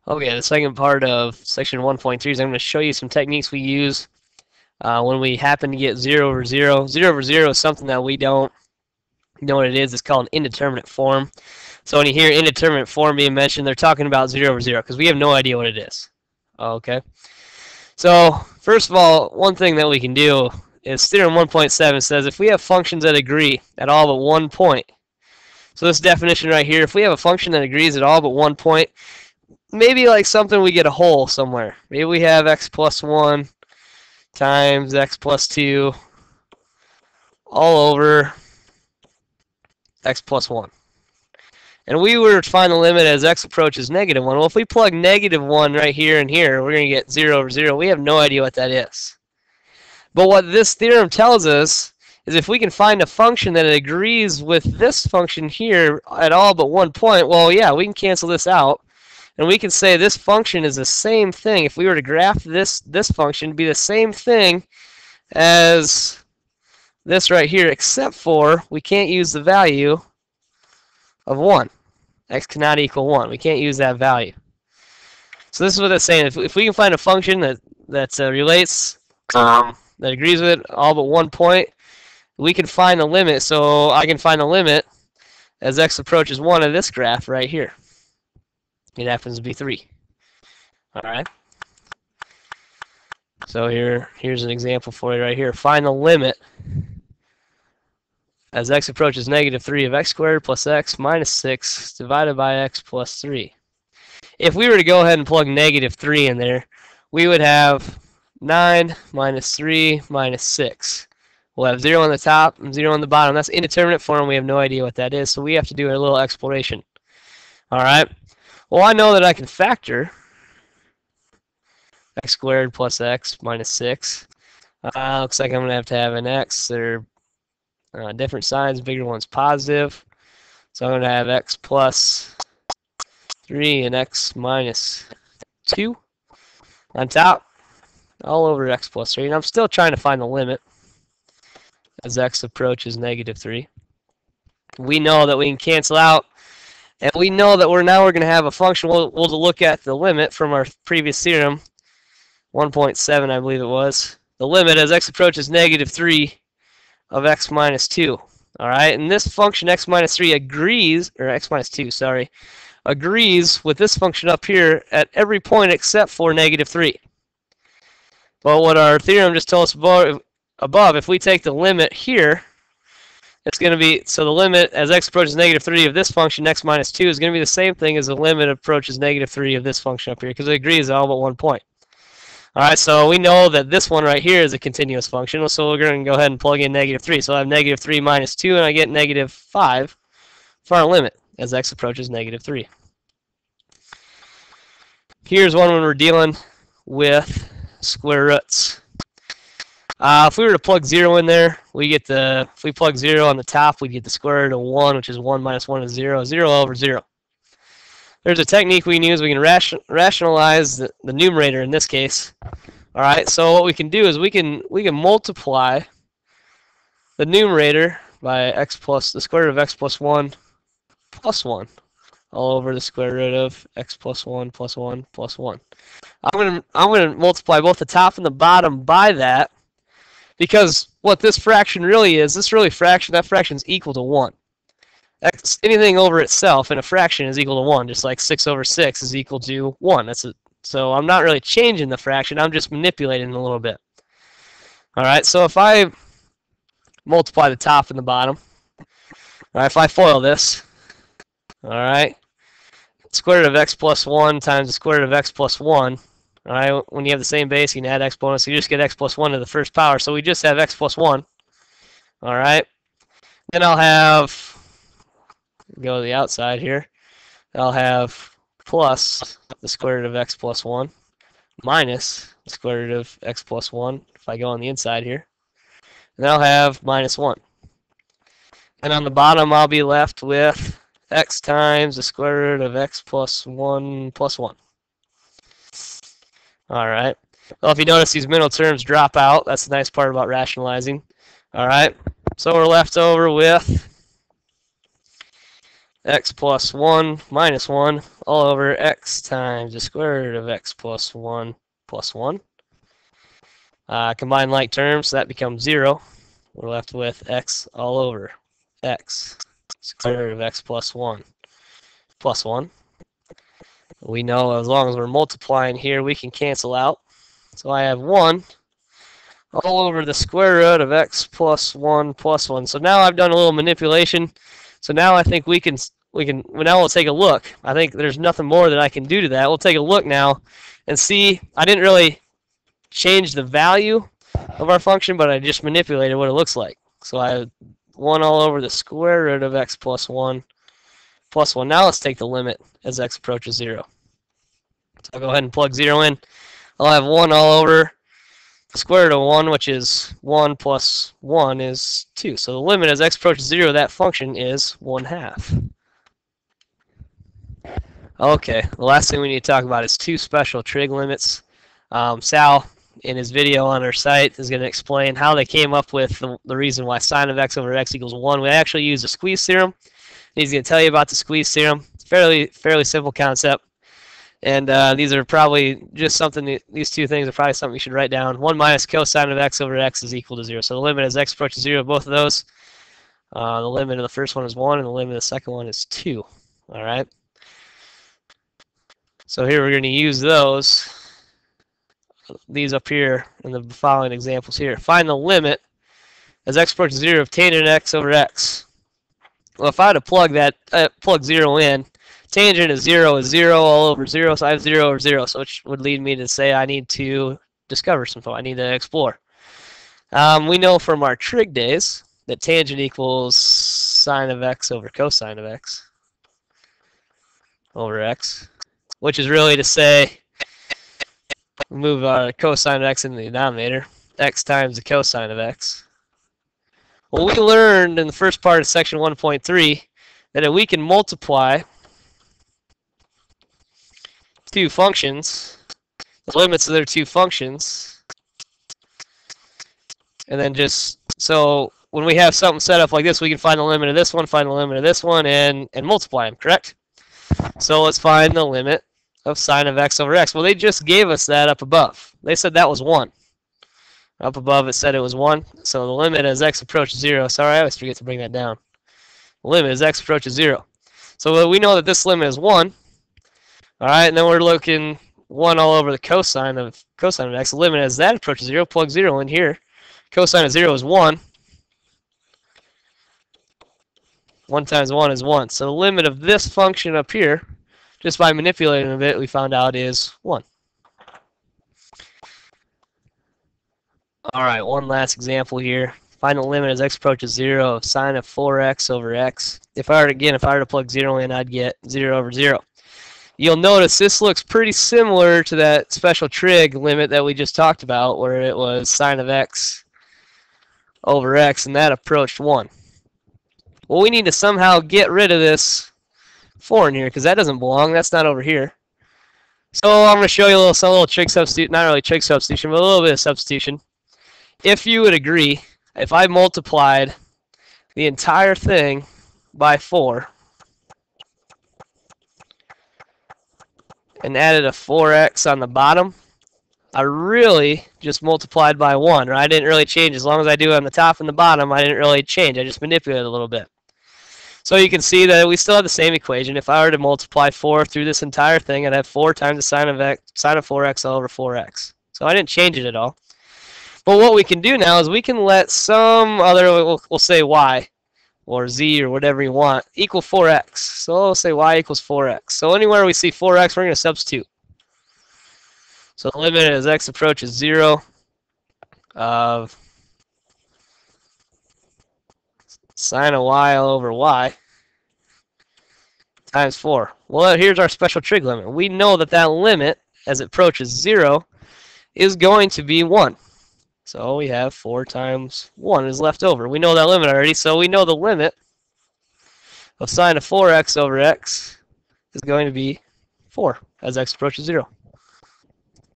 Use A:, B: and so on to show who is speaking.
A: Okay, the second part of section 1.3 is I'm going to show you some techniques we use when we happen to get 0 over 0. 0 over 0 is something that we don't know what it is. It's called an indeterminate form. So when you hear indeterminate form being mentioned, they're talking about 0 over 0 because we have no idea what it is. Okay. So first of all, one thing that we can do is theorem 1.7 says if we have functions that agree at all but one point. So this definition right here, if we have a function that agrees at all but one point, maybe like something we get a hole somewhere. Maybe we have x plus 1 times x plus 2 all over x plus 1. And we were to find the limit as x approaches negative 1. Well, if we plug negative 1 right here and here, we're going to get 0 over 0. We have no idea what that is. But what this theorem tells us is if we can find a function that agrees with this function here at all but one point, well, yeah, we can cancel this out. And we can say this function is the same thing. If we were to graph this function, it'd be the same thing as this right here, except for we can't use the value of 1. X cannot equal 1. We can't use that value. So this is what it's saying. If we can find a function that relates, that agrees with it all but one point, we can find the limit. So I can find the limit as x approaches 1 of this graph right here. It happens to be 3. All right. So here's an example for you right here. Find the limit as x approaches negative 3 of x squared plus x minus 6 divided by x plus 3. If we were to go ahead and plug negative 3 in there, we would have 9 minus 3 minus 6. We'll have 0 on the top and 0 on the bottom. That's indeterminate form. We have no idea what that is, so we have to do a little exploration. All right. Well, I know that I can factor x squared plus x minus 6. Looks like I'm going to have an x. They're different signs. Bigger one's positive. So I'm going to have x plus 3 and x minus 2 on top, all over x plus 3. And I'm still trying to find the limit as x approaches negative 3. We know that we can cancel out. And we know that we're going to have a function. We'll look at the limit from our previous theorem, 1.7, I believe it was. The limit as x approaches negative 3 of x minus 2. All right, and this function x minus 3 agrees, or x minus 2, sorry, agrees with this function up here at every point except for negative 3. But what our theorem just told us above, if we take the limit here, it's going to be, so the limit as x approaches negative 3 of this function, x minus 2, is going to be the same thing as the limit approaches negative 3 of this function up here, because it agrees at all but one point. All right, so we know that this one right here is a continuous function, so we're going to go ahead and plug in negative 3. So I have negative 3 minus 2, and I get negative 5 for our limit as x approaches negative 3. Here's one when we're dealing with square roots. If we were to plug 0 in there, we get if we plug 0 on the top, we get the square root of 1, which is 1 minus 1 is 0, 0 over 0. There's a technique we can use. We can rationalize the numerator in this case. All right, so what we can do is we can multiply the numerator by x plus the square root of x plus 1 plus 1 all over the square root of x plus 1 plus 1 plus 1. I'm gonna multiply both the top and the bottom by that. Because what this fraction really is, that fraction is equal to 1. Anything over itself in a fraction is equal to 1, just like 6 over 6 is equal to 1. So I'm not really changing the fraction, I'm just manipulating it a little bit. All right, so if I multiply the top and the bottom, all right, if I FOIL this, all right, square root of x plus 1 times the square root of x plus 1. All right, when you have the same base, you can add exponents, so you just get x plus 1 to the first power. So we just have x plus 1. All right. Then I'll have, go to the outside here, I'll have plus the square root of x plus 1 minus the square root of x plus 1 if I go on the inside here. And then I'll have minus 1. And on the bottom, I'll be left with x times the square root of x plus 1 plus 1. All right. Well, if you notice, these middle terms drop out. That's the nice part about rationalizing. All right. So we're left over with x plus 1 minus 1 all over x times the square root of x plus 1 plus 1. Combine like terms, so that becomes 0. We're left with x all over x square root of x plus 1 plus 1. We know as long as we're multiplying here, we can cancel out. So I have 1 all over the square root of x plus 1 plus 1. So now I've done a little manipulation. So now I think now we'll take a look. I think there's nothing more that I can do to that. We'll take a look now and see. I didn't really change the value of our function, but I just manipulated what it looks like. So I have 1 all over the square root of x plus 1 plus 1. Now let's take the limit as x approaches 0. So I'll go ahead and plug 0 in. I'll have 1 all over the square root of 1, which is 1 plus 1 is 2. So the limit as x approaches 0 of that function is 1/2. Okay, the last thing we need to talk about is two special trig limits. Sal, in his video on our site, is going to explain how they came up with the reason why sine of x over x equals 1. We actually use the squeeze theorem. He's going to tell you about the squeeze theorem. It's fairly simple concept. And these are probably just something, these two things are probably something you should write down. 1 minus cosine of x over x is equal to 0. So the limit as x approaches 0 of both of those. The limit of the first one is 1, and the limit of the second one is 2. All right. So here we're going to use these up here in the following examples here. Find the limit as x approaches 0 of tangent x over x. Well, if I had to plug 0 in, tangent of 0 is 0 all over 0, so I have 0 over 0, so which would lead me to say I need to discover something. I need to explore. We know from our trig days that tangent equals sine of x over cosine of x over x, which is really to say, move our cosine of x into the denominator, x times the cosine of x. Well, we learned in the first part of section 1.3 that if we can multiply two functions, the limits of their two functions, and then just, so when we have something set up like this, we can find the limit of this one, find the limit of this one, and multiply them, correct? So let's find the limit of sine of x over x. Well, they just gave us that up above. They said that was 1. Up above it said it was 1. So the limit as x approaches 0. Sorry, I always forget to bring that down. The limit as x approaches 0. So we know that this limit is 1. All right, and then we're looking 1 all over the cosine of x. The limit as that approaches 0. Plug 0 in here. Cosine of 0 is 1. 1 times 1 is 1. So the limit of this function up here, just by manipulating a bit, we found out is 1. All right, one last example here. Find the limit as x approaches 0 of sine of 4x over x. If I were to plug 0 in, I'd get 0 over 0. You'll notice this looks pretty similar to that special trig limit that we just talked about, where it was sine of x over x, and that approached 1. Well, we need to somehow get rid of this 4 in here, because that doesn't belong. That's not over here. So I'm going to show you a little trig substitution, not really trig substitution, but a little bit of substitution. If you would agree, if I multiplied the entire thing by 4 and added a 4x on the bottom, I really just multiplied by 1, or I didn't really change. As long as I do on the top and the bottom, I didn't really change. I just manipulated a little bit. So you can see that we still have the same equation. If I were to multiply 4 through this entire thing, I'd have 4 times the sine of 4x all over 4x. So I didn't change it at all. But what we can do now is we can let some other, we'll say y, or z, or whatever you want, equal 4x. So we'll say y equals 4x. So anywhere we see 4x, we're going to substitute. So the limit as x approaches 0 of sine of y all over y times 4. Well, here's our special trig limit. We know that that limit, as it approaches 0, is going to be 1. So we have 4 times 1 is left over. We know that limit already, so we know the limit of sine of 4x over x is going to be 4 as x approaches 0.